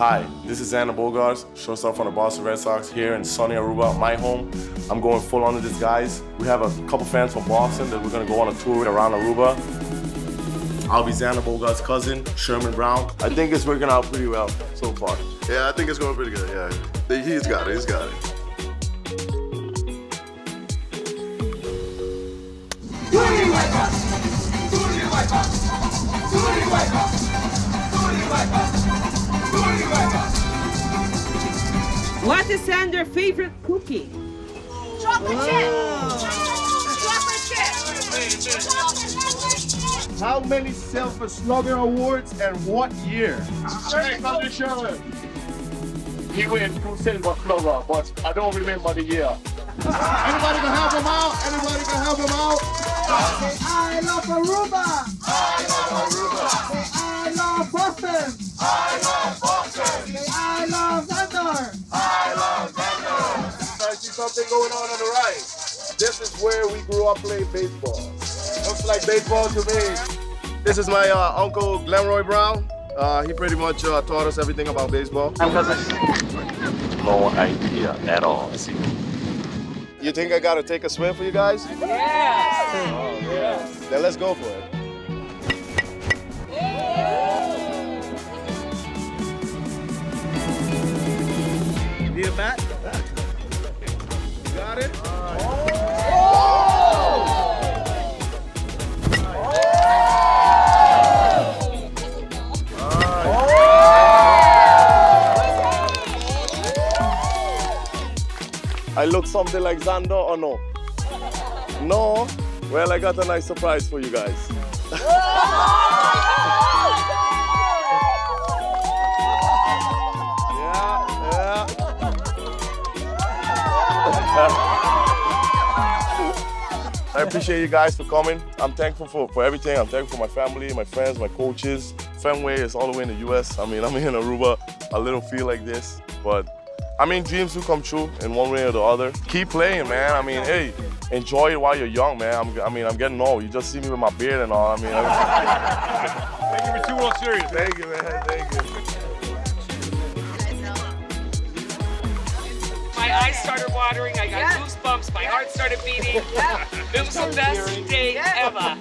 Hi, this is Xander Bogaerts, shortstop from the Boston Red Sox here in sunny Aruba, my home. I'm going full on to this, guys. We have a couple fans from Boston that we're going to go on a tour with around Aruba. I'll be Xander Bogaerts' cousin, Sherman Brown. I think it's working out pretty well so far. Yeah, I think it's going pretty good, yeah. He's got it, he's got it. What is Xander's favorite cookie? Chocolate chip! Chocolate chip! How many Self-Slugger Awards and what year? He win 2 silver slugger, but I don't remember the year. Anybody can help him out? Anybody can help him out? Say, I love Aruba! I love Aruba. Say, I love Boston! I love Boston. Say, I love Xander! I love Xander. I see something going on the right. This is where we grew up playing baseball. Looks like baseball to me. This is my uncle, Glenroy Brown. He pretty much taught us everything about baseball. No idea at all. You think I gotta take a swim for you guys? Yes! Then let's go for it. Need a bat? You got it? I look something like Xander or no? No? Well, I got a nice surprise for you guys. I appreciate you guys for coming. I'm thankful for everything. I'm thankful for my family, my friends, my coaches. Fenway is all the way in the US. I mean, I'm in Aruba, a little feel like this, but I mean, dreams do come true in one way or the other. Keep playing, man. I mean, hey, enjoy it while you're young, man. I'm getting old. You just see me with my beard and all. I mean, Thank you for 2 World Series. Thank you, man. Thank you. My eyes started watering, I got goosebumps, my heart started beating. It was the best day ever.